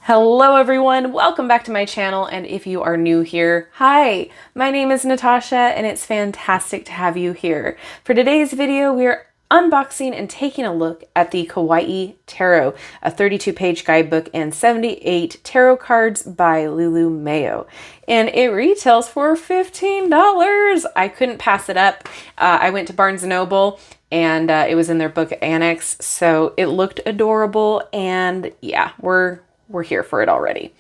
Hello everyone, welcome back to my channel, and if you are new here, hi, my name is Natasha and it's fantastic to have you here. For today's video, we're unboxing and taking a look at the Kawaii Tarot, a 32-page guidebook and 78 tarot cards by Lulu Mayo. And it retails for $15. I couldn't pass it up. I went to Barnes & Noble and it was in their book annex, so it looked adorable, and yeah, we're here for it already.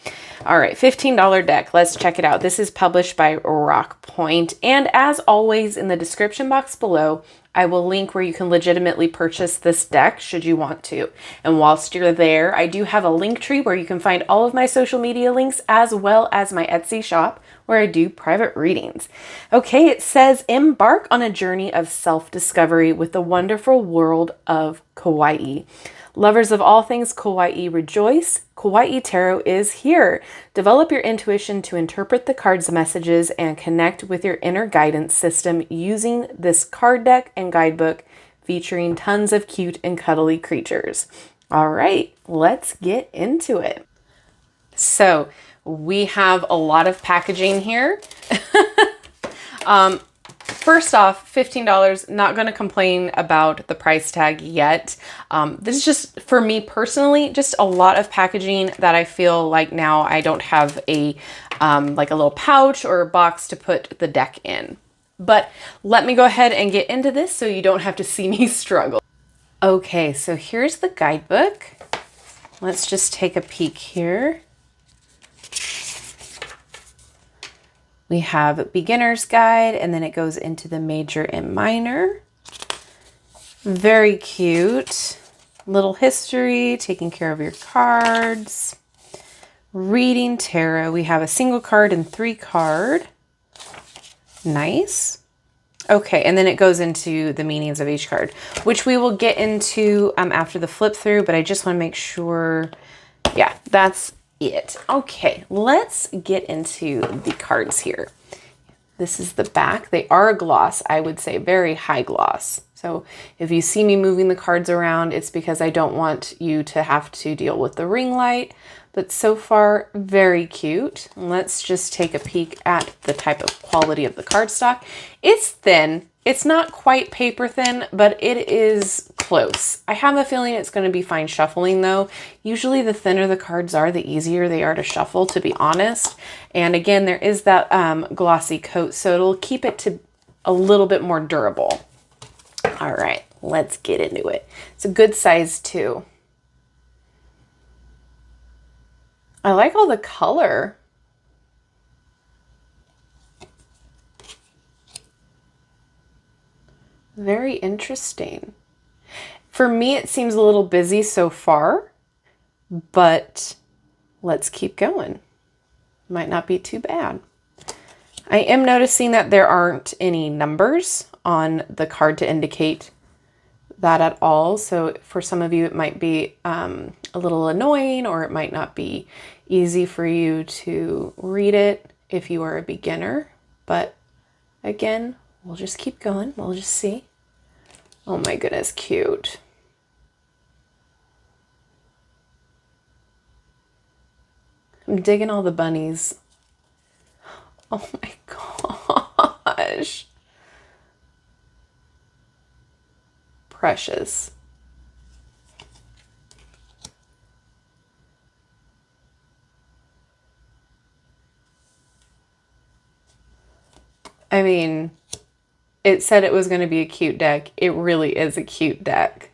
All right, $15 deck. Let's check it out. This is published by Rock Point. And as always, in the description box below, I will link where you can legitimately purchase this deck should you want to. And whilst you're there, I do have a link tree where you can find all of my social media links as well as my Etsy shop where I do private readings. Okay, it says, embark on a journey of self-discovery with the wonderful world of Kawaii. Lovers of all things Kawaii rejoice. Kawaii Tarot is here. Develop your intuition to interpret the card's messages and connect with your inner guidance system using this card deck and guidebook featuring tons of cute and cuddly creatures. All right, let's get into it. So we have a lot of packaging here. First off, $15, not going to complain about the price tag yet. This is just, for me personally, just a lot of packaging that I feel like now I don't have a, like a little pouch or a box to put the deck in. But let me go ahead and get into this so you don't have to see me struggle. Okay, so here's the guidebook. Let's just take a peek here. We have beginner's guide, and then it goes into the major and minor. Very cute. Little history, taking care of your cards. Reading tarot. We have a single card and 3 card. Nice. Okay, and then it goes into the meanings of each card, which we will get into after the flip through, but I just want to make sure, yeah, that's it. Okay, let's get into the cards here. This is the back. They are a gloss, I would say very high gloss. So if you see me moving the cards around, it's because I don't want you to have to deal with the ring light, but so far very cute. Let's just take a peek at the type of quality of the cardstock. It's thin. It's not quite paper thin, but it is close. I have a feeling it's going to be fine shuffling though. Usually the thinner the cards are, the easier they are to shuffle, to be honest. And again, there is that glossy coat, so it'll keep it to a little bit more durable. All right, let's get into it. It's a good size too. I like all the color. Very interesting. For me, it seems a little busy so far, but let's keep going. Might not be too bad. I am noticing that there aren't any numbers on the card to indicate that at all. So for some of you, it might be a little annoying, or it might not be easy for you to read it if you are a beginner. But again, we'll just keep going. We'll just see. Oh my goodness, cute. I'm digging all the bunnies. Oh my gosh. Precious. I mean, it said it was going to be a cute deck. It really is a cute deck.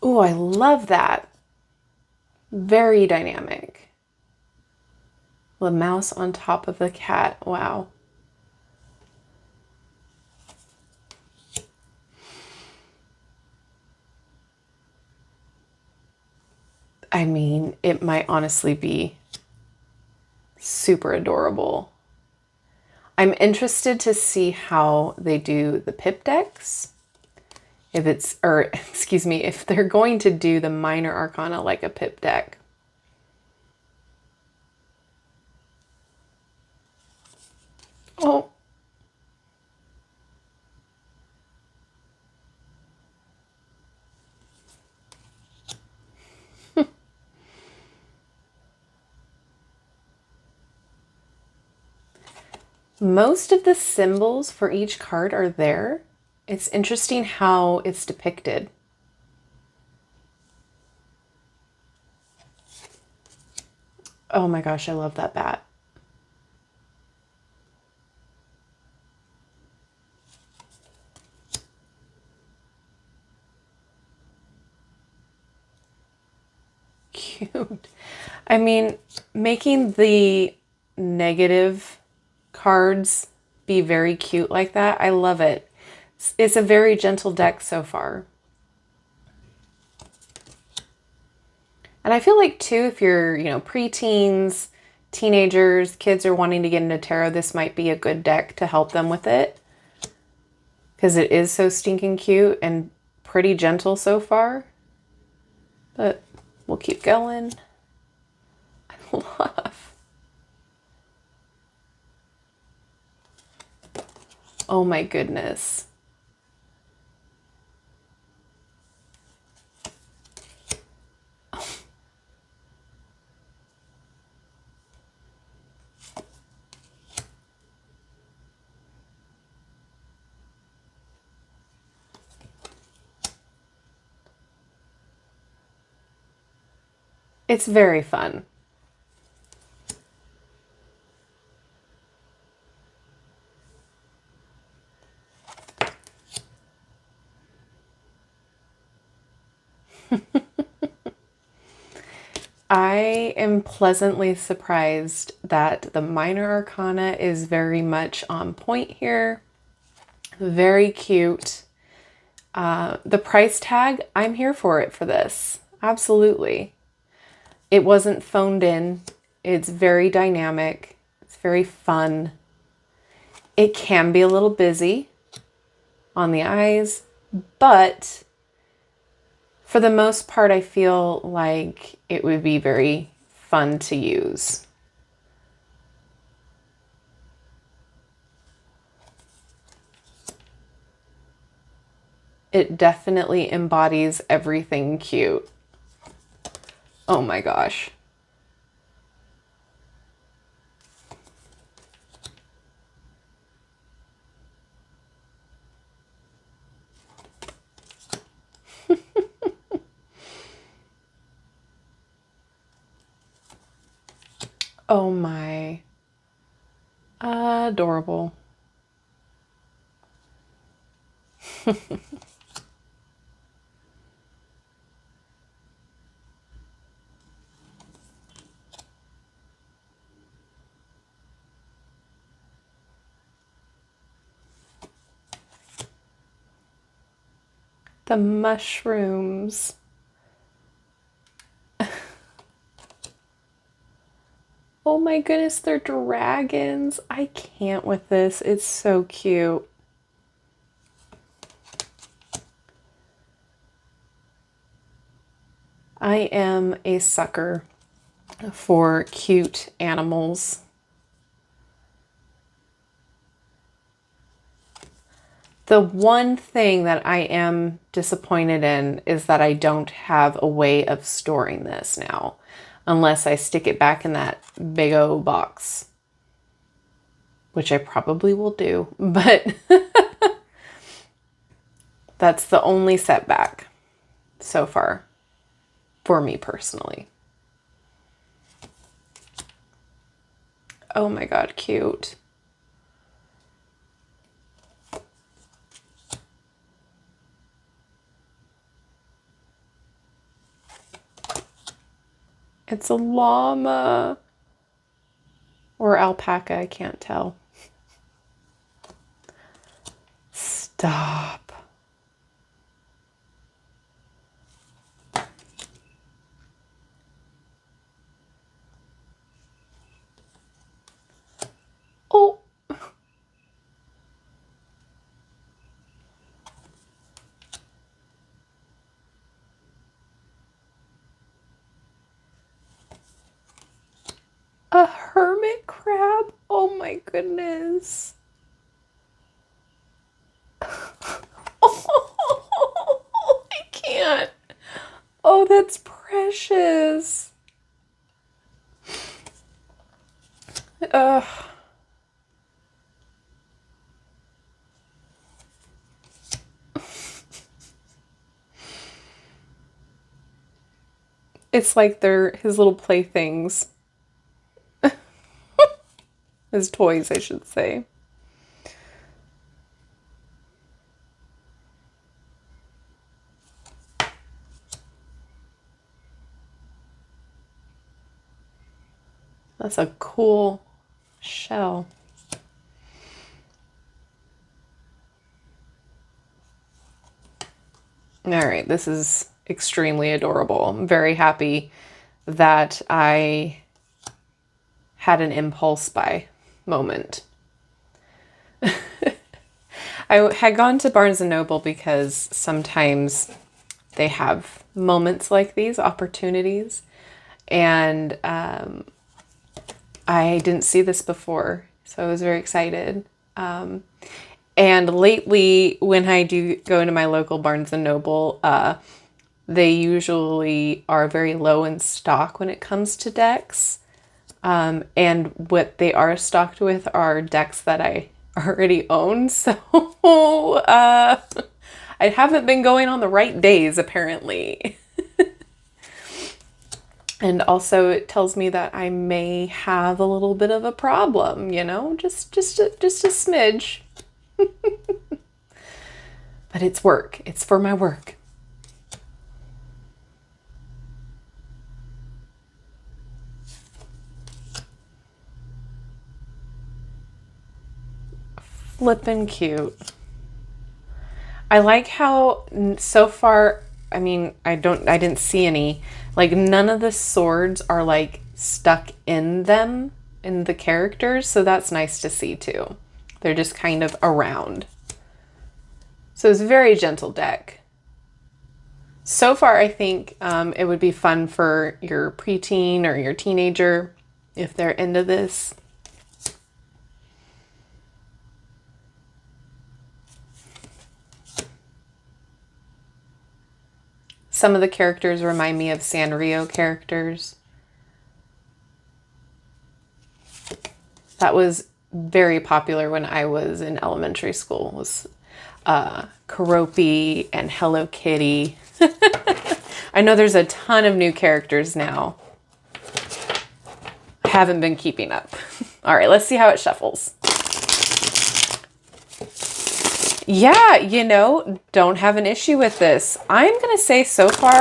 Ooh, I love that. Very dynamic. The mouse on top of the cat. Wow. I mean, it might honestly be super adorable. I'm interested to see how they do the pip decks. If it's, or excuse me, if they're going to do the minor arcana like a pip deck. Most of the symbols for each card are there. It's interesting how it's depicted. Oh my gosh, I love that bat. Cute. I mean, making the negative cards be very cute like that, I love it. It's a very gentle deck so far. And I feel like too, if you're, preteens, teenagers, kids are wanting to get into tarot, this might be a good deck to help them with it. Because it is so stinking cute and pretty gentle so far. But we'll keep going. I love. Oh my goodness. It's very fun. I am pleasantly surprised that the minor arcana is very much on point here. Very cute. The price tag, I'm here for it for this. Absolutely. It wasn't phoned in. It's very dynamic. It's very fun. It can be a little busy on the eyes, but for the most part, I feel like it would be very fun to use. It definitely embodies everything cute. Oh my gosh. Oh my. Adorable. The mushrooms. Oh my goodness, they're dragons. I can't with this. It's so cute. I am a sucker for cute animals. The one thing that I am disappointed in is that I don't have a way of storing this now, unless I stick it back in that big old box, which I probably will do, but that's the only setback so far for me personally. Oh my God, cute. It's a llama or alpaca, I can't tell. Stop. Oh. A hermit crab? Oh my goodness. Oh, I can't. Oh, that's precious. Ugh. It's like they're his little playthings. His toys, I should say. That's a cool shell. All right, this is extremely adorable. I'm very happy that I had an impulse buy moment. I had gone to Barnes & Noble because sometimes they have moments like these, opportunities, and I didn't see this before, so I was very excited. And lately, when I do go into my local Barnes & Noble, they usually are very low in stock when it comes to decks. And what they are stocked with are decks that I already own. So I haven't been going on the right days, apparently. And also it tells me that I may have a little bit of a problem, you know, just a smidge. But it's work. It's for my work. Flippin' cute. I like how so far, I mean, I didn't see any, like none of the swords are like stuck in them, in the characters. So that's nice to see too. They're just kind of around. So it's a very gentle deck. So far, I think it would be fun for your preteen or your teenager if they're into this. Some of the characters remind me of Sanrio characters. That was very popular when I was in elementary school, was Karopi and Hello Kitty. I know there's a ton of new characters now. I haven't been keeping up. All right, let's see how it shuffles. Yeah, you know, don't have an issue with this. I'm going to say so far,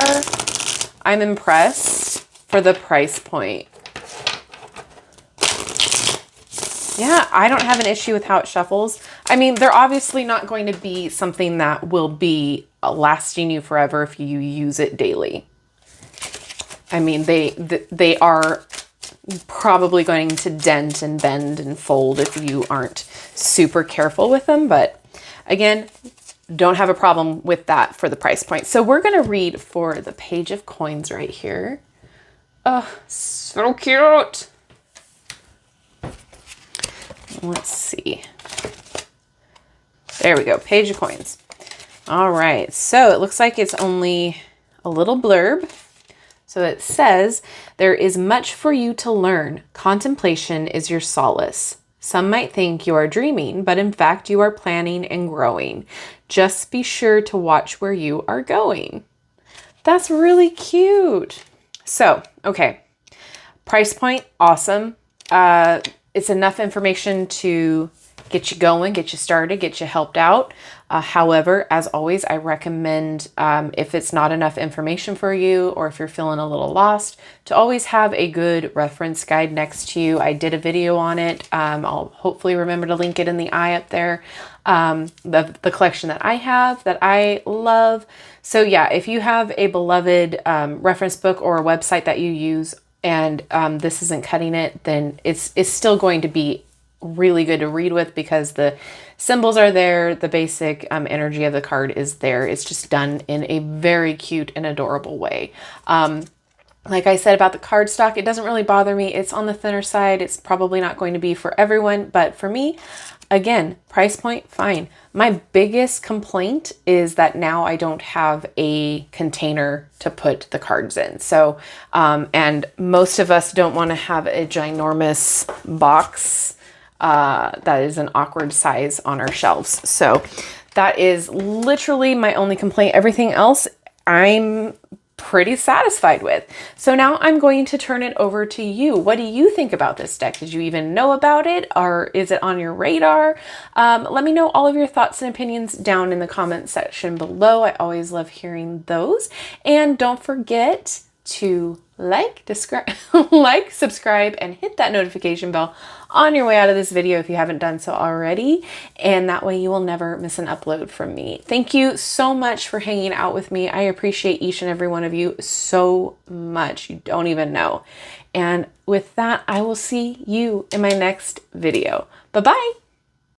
I'm impressed for the price point. Yeah, I don't have an issue with how it shuffles. I mean, they're obviously not going to be something that will be lasting you forever if you use it daily. I mean, they are probably going to dent and bend and fold if you aren't super careful with them. But again, don't have a problem with that for the price point. So we're going to read for the Page of Coins right here. Oh, so cute. Let's see. There we go. Page of Coins. All right. So it looks like it's only a little blurb. So it says, there is much for you to learn. Contemplation is your solace. Some might think you are dreaming, but in fact you are planning and growing. Just be sure to watch where you are going. That's really cute. So, okay. Price point, awesome. It's enough information to get you going, get you started, get you helped out. However, as always, I recommend if it's not enough information for you or if you're feeling a little lost, to always have a good reference guide next to you. I did a video on it. I'll hopefully remember to link it in the eye up there. The collection that I have that I love. So yeah, if you have a beloved reference book or a website that you use and this isn't cutting it, then it's still going to be really good to read with because the symbols are there. The basic energy of the card is there. It's just done in a very cute and adorable way. Like I said about the cardstock, it doesn't really bother me. It's on the thinner side. It's probably not going to be for everyone, but for me, again, price point, fine. My biggest complaint is that now I don't have a container to put the cards in. So, and most of us don't want to have a ginormous box that is an awkward size on our shelves. So that is literally my only complaint. Everything else, I'm pretty satisfied with. So now I'm going to turn it over to you. What do you think about this deck? Did you even know about it, or is it on your radar? Let me know all of your thoughts and opinions down in the comment section below. I always love hearing those. And don't forget to like, subscribe, and hit that notification bell on your way out of this video if you haven't done so already. And that way you will never miss an upload from me. Thank you so much for hanging out with me. I appreciate each and every one of you so much. You don't even know. And with that, I will see you in my next video. Bye-bye.